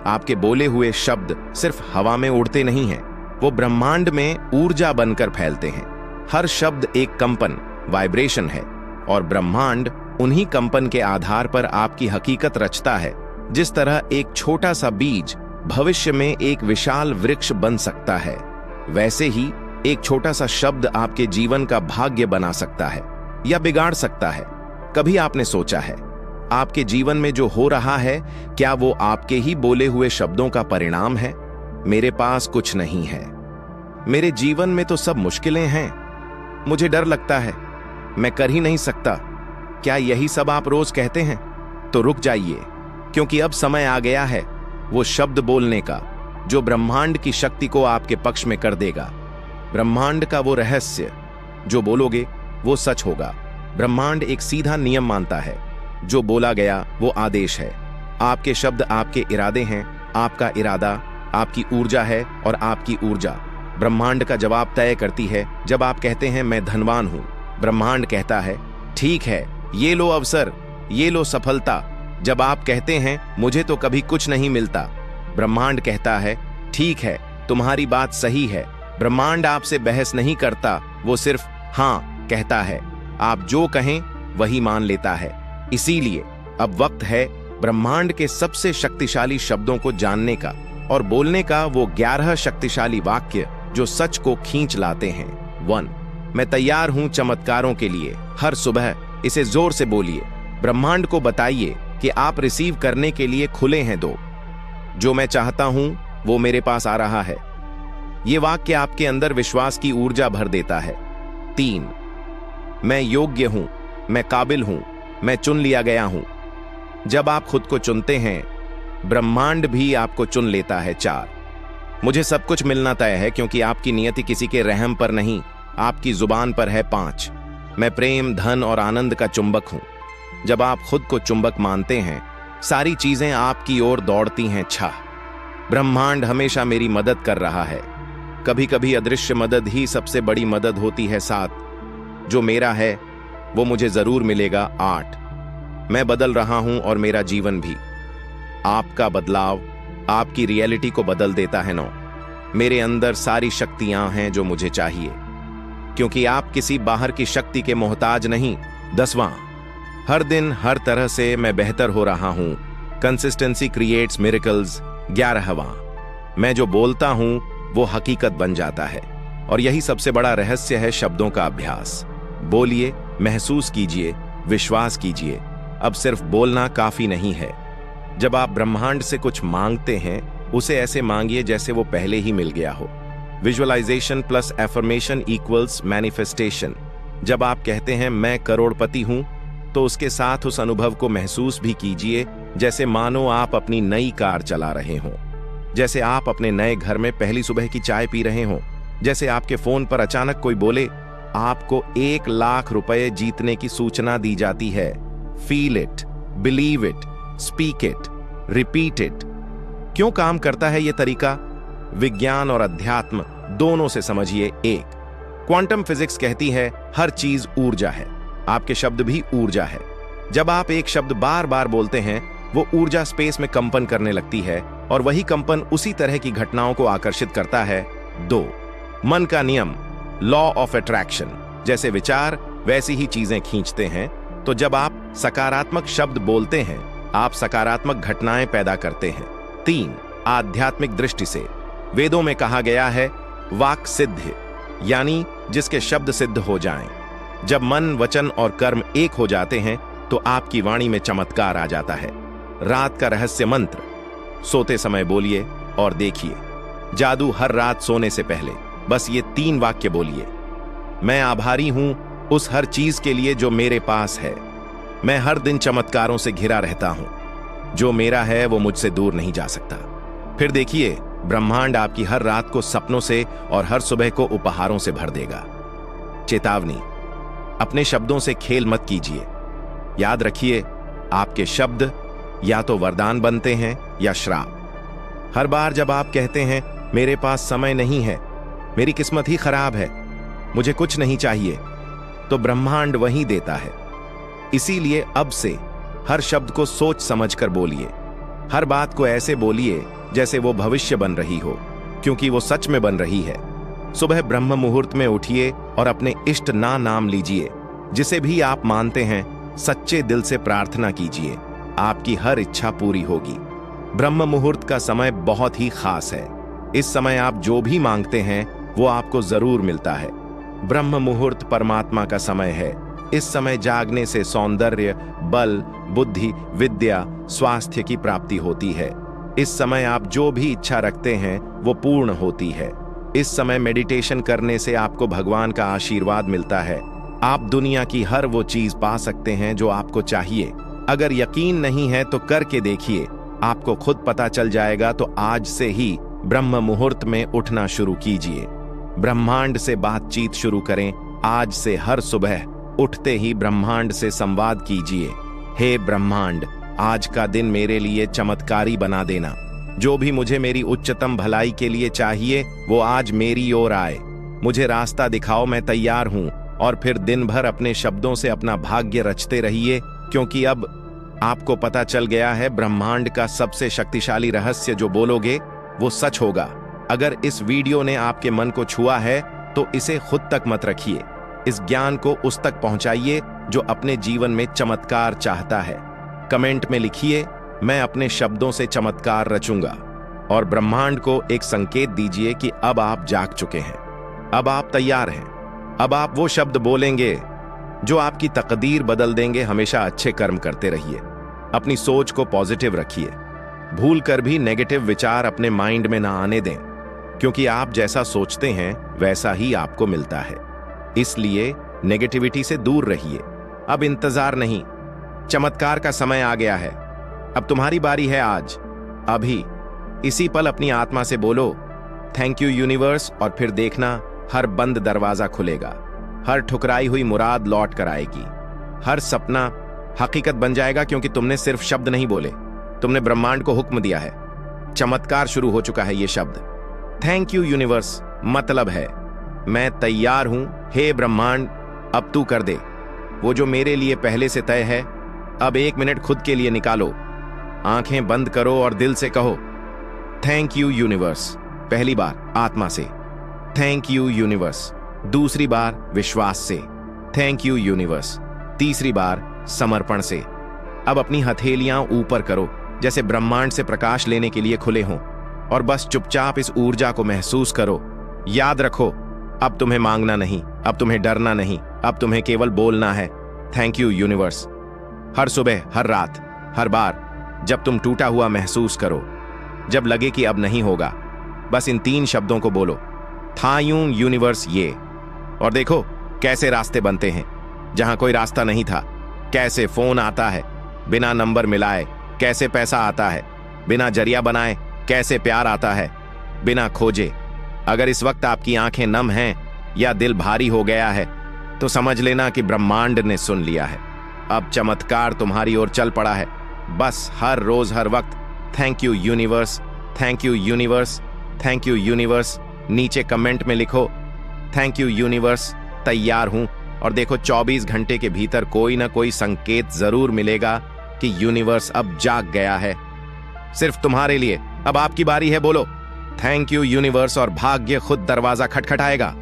आपके बोले हुए शब्द सिर्फ हवा में उड़ते नहीं हैं, वो ब्रह्मांड में ऊर्जा बनकर फैलते हैं। हर शब्द एक कंपन, वाइब्रेशन है, और ब्रह्मांड उन्हीं कंपन के आधार पर आपकी हकीकत रचता है। जिस तरह एक छोटा सा बीज भविष्य में एक विशाल वृक्ष बन सकता है, वैसे ही एक छोटा सा शब्द आपके जीवन का भाग्य बना सकता है या बिगाड़ सकता है। कभी आपने सोचा है, आपके जीवन में जो हो रहा है, क्या वो आपके ही बोले हुए शब्दों का परिणाम है? मेरे पास कुछ नहीं है, मेरे जीवन में तो सब मुश्किलें हैं, मुझे डर लगता है, मैं कर ही नहीं सकता। क्या यही सब आप रोज कहते हैं? तो रुक जाइए, क्योंकि अब समय आ गया है वो शब्द बोलने का जो ब्रह्मांड की शक्ति को आपके पक्ष में कर देगा। ब्रह्मांड का वो रहस्य जो बोलोगे वो सच होगा। ब्रह्मांड एक सीधा नियम मानता है, जो बोला गया वो आदेश है। आपके शब्द आपके इरादे हैं, आपका इरादा आपकी ऊर्जा है, और आपकी ऊर्जा ब्रह्मांड का जवाब तय करती है। जब आप कहते हैं मैं धनवान हूं, ब्रह्मांड कहता है ठीक है, ये लो अवसर, ये लो सफलता। जब आप कहते हैं मुझे तो कभी कुछ नहीं मिलता, ब्रह्मांड कहता है ठीक है, तुम्हारी बात सही है। ब्रह्मांड आपसे बहस नहीं करता, वो सिर्फ हाँ कहता है। आप जो कहें वही मान लेता है। इसीलिए अब वक्त है ब्रह्मांड के सबसे शक्तिशाली शब्दों को जानने का और बोलने का, वो 11 शक्तिशाली वाक्य जो सच को खींच लाते हैं। 1, मैं तैयार हूं चमत्कारों के लिए। हर सुबह इसे जोर से बोलिए। ब्रह्मांड को बताइए कि आप रिसीव करने के लिए खुले हैं। 2, जो मैं चाहता हूं वो मेरे पास आ रहा है। ये वाक्य आपके अंदर विश्वास की ऊर्जा भर देता है। 3, मैं योग्य हूं, मैं काबिल हूं, मैं चुन लिया गया हूं। जब आप खुद को चुनते हैं, ब्रह्मांड भी आपको चुन लेता है। 4, मुझे सब कुछ मिलना तय है, क्योंकि आपकी नियति किसी के रहम पर नहीं, आपकी जुबान पर है। 5, मैं प्रेम, धन और आनंद का चुंबक हूं। जब आप खुद को चुंबक मानते हैं, सारी चीजें आपकी ओर दौड़ती हैं। 6, ब्रह्मांड हमेशा मेरी मदद कर रहा है, कभी कभी अदृश्य मदद ही सबसे बड़ी मदद होती है। 7, जो मेरा है वो मुझे जरूर मिलेगा। 8, मैं बदल रहा हूं और मेरा जीवन भी। आपका बदलाव आपकी रियलिटी को बदल देता है। 9, मेरे अंदर सारी शक्तियां हैं जो मुझे चाहिए, क्योंकि आप किसी बाहर की शक्ति के मोहताज नहीं। 10वां, हर दिन हर तरह से मैं बेहतर हो रहा हूं। Consistency creates miracles. 11वां, मैं जो बोलता हूं वो हकीकत बन जाता है। और यही सबसे बड़ा रहस्य है शब्दों का अभ्यास। बोलिए, महसूस कीजिए, विश्वास कीजिए। अब सिर्फ बोलना काफी नहीं है। जब आप ब्रह्मांड से कुछ मांगते हैं, उसे ऐसे मांगिए जैसे वो पहले ही मिल गया हो। Visualisation plus affirmation equals manifestation. जब आप कहते हैं मैं करोड़पति हूं, तो उसके साथ उस अनुभव को महसूस भी कीजिए, जैसे मानो आप अपनी नई कार चला रहे हों, जैसे आप अपने नए घर में पहली सुबह की चाय पी रहे हों, जैसे आपके फोन पर अचानक कोई बोले आपको 1 लाख रुपए जीतने की सूचना दी जाती है। Feel it, believe it, speak it, repeat it. क्यों काम करता है यह तरीका? विज्ञान और अध्यात्म दोनों से समझिए। 1, क्वांटम फिजिक्स कहती है हर चीज ऊर्जा है, आपके शब्द भी ऊर्जा है। जब आप एक शब्द बार बार बोलते हैं, वो ऊर्जा स्पेस में कंपन करने लगती है, और वही कंपन उसी तरह की घटनाओं को आकर्षित करता है। 2, मन का नियम, लॉ ऑफ अट्रैक्शन। जैसे विचार वैसी ही चीजें खींचते हैं। तो जब आप सकारात्मक शब्द बोलते हैं, आप सकारात्मक घटनाएं पैदा करते हैं। 3, आध्यात्मिक दृष्टि से वेदों में कहा गया है वाक सिद्ध, यानी जिसके शब्द सिद्ध हो जाएं। जब मन, वचन और कर्म एक हो जाते हैं, तो आपकी वाणी में चमत्कार आ जाता है। रात का रहस्य मंत्र, सोते समय बोलिए और देखिए जादू। हर रात सोने से पहले बस ये 3 वाक्य बोलिए। मैं आभारी हूं उस हर चीज के लिए जो मेरे पास है। मैं हर दिन चमत्कारों से घिरा रहता हूं। जो मेरा है वो मुझसे दूर नहीं जा सकता। फिर देखिए, ब्रह्मांड आपकी हर रात को सपनों से और हर सुबह को उपहारों से भर देगा। चेतावनी, अपने शब्दों से खेल मत कीजिए। याद रखिए, आपके शब्द या तो वरदान बनते हैं या श्राप। हर बार जब आप कहते हैं मेरे पास समय नहीं है, मेरी किस्मत ही खराब है, मुझे कुछ नहीं चाहिए, तो ब्रह्मांड वही देता है। इसीलिए अब से हर शब्द को सोच समझकर बोलिए। हर बात को ऐसे बोलिए जैसे वो भविष्य बन रही हो, क्योंकि वो सच में बन रही है। सुबह ब्रह्म मुहूर्त में उठिए और अपने इष्ट नाम लीजिए। जिसे भी आप मानते हैं सच्चे दिल से प्रार्थना कीजिए, आपकी हर इच्छा पूरी होगी। ब्रह्म मुहूर्त का समय बहुत ही खास है। इस समय आप जो भी मांगते हैं वो आपको जरूर मिलता है। ब्रह्म मुहूर्त परमात्मा का समय है। इस समय जागने से सौंदर्य, बल, बुद्धि, विद्या, स्वास्थ्य की प्राप्ति होती है। इस समय आप जो भी इच्छा रखते हैं वो पूर्ण होती है। इस समय मेडिटेशन करने से आपको भगवान का आशीर्वाद मिलता है। आप दुनिया की हर वो चीज पा सकते हैं जो आपको चाहिए। अगर यकीन नहीं है तो करके देखिए, आपको खुद पता चल जाएगा। तो आज से ही ब्रह्म मुहूर्त में उठना शुरू कीजिए। ब्रह्मांड से बातचीत शुरू करें। आज से हर सुबह उठते ही ब्रह्मांड से संवाद कीजिए। हे ब्रह्मांड, आज का दिन मेरे लिए चमत्कारी बना देना। जो भी मुझे मेरी उच्चतम भलाई के लिए चाहिए वो आज मेरी ओर आए। मुझे रास्ता दिखाओ, मैं तैयार हूं। और फिर दिन भर अपने शब्दों से अपना भाग्य रचते रहिए, क्योंकि अब आपको पता चल गया है ब्रह्मांड का सबसे शक्तिशाली रहस्य। जो बोलोगे वो सच होगा। अगर इस वीडियो ने आपके मन को छुआ है तो इसे खुद तक मत रखिए। इस ज्ञान को उस तक पहुंचाइए जो अपने जीवन में चमत्कार चाहता है। कमेंट में लिखिए, मैं अपने शब्दों से चमत्कार रचूंगा। और ब्रह्मांड को एक संकेत दीजिए कि अब आप जाग चुके हैं, अब आप तैयार हैं। अब आप वो शब्द बोलेंगे जो आपकी तकदीर बदल देंगे। हमेशा अच्छे कर्म करते रहिए, अपनी सोच को पॉजिटिव रखिए। भूल कर भी नेगेटिव विचार अपने माइंड में ना आने दें, क्योंकि आप जैसा सोचते हैं वैसा ही आपको मिलता है। इसलिए नेगेटिविटी से दूर रहिए। अब इंतजार नहीं, चमत्कार का समय आ गया है। अब तुम्हारी बारी है। आज, अभी, इसी पल अपनी आत्मा से बोलो थैंक यू यूनिवर्स, और फिर देखना हर बंद दरवाजा खुलेगा। हर ठुकराई हुई मुराद लौट कर आएगी। हर सपना हकीकत बन जाएगा, क्योंकि तुमने सिर्फ शब्द नहीं बोले, तुमने ब्रह्मांड को हुक्म दिया है। चमत्कार शुरू हो चुका है। ये शब्द थैंक यू यूनिवर्स मतलब है मैं तैयार हूं। हे ब्रह्मांड, अब तू कर दे वो जो मेरे लिए पहले से तय है। अब 1 मिनट खुद के लिए निकालो। आंखें बंद करो और दिल से कहो थैंक यू यूनिवर्स। पहली बार आत्मा से थैंक यू यूनिवर्स, दूसरी बार विश्वास से थैंक यू यूनिवर्स, तीसरी बार समर्पण से। अब अपनी हथेलियां ऊपर करो जैसे ब्रह्मांड से प्रकाश लेने के लिए खुले हों, और बस चुपचाप इस ऊर्जा को महसूस करो। याद रखो, अब तुम्हें मांगना नहीं, अब तुम्हें डरना नहीं, अब तुम्हें केवल बोलना है थैंक यू यूनिवर्स। हर सुबह, हर रात, हर बार जब तुम टूटा हुआ महसूस करो, जब लगे कि अब नहीं होगा, बस इन 3 शब्दों को बोलो था यूं यूनिवर्स ये। और देखो कैसे रास्ते बनते हैं जहां कोई रास्ता नहीं था। कैसे फोन आता है बिना नंबर मिलाए, कैसे पैसा आता है बिना जरिया बनाए, कैसे प्यार आता है बिना खोजे। अगर इस वक्त आपकी आंखें नम हैं या दिल भारी हो गया है तो समझ लेना कि ब्रह्मांड ने सुन लिया है। अब चमत्कार तुम्हारी ओर चल पड़ा है। बस हर रोज, हर वक्त thank you universe, thank you universe, thank you universe. नीचे कमेंट में लिखो थैंक यू यूनिवर्स, तैयार हूं। और देखो 24 घंटे के भीतर कोई ना कोई संकेत जरूर मिलेगा कि यूनिवर्स अब जाग गया है सिर्फ तुम्हारे लिए। अब आपकी बारी है, बोलो थैंक यू यूनिवर्स और भाग्य खुद दरवाजा खटखटाएगा।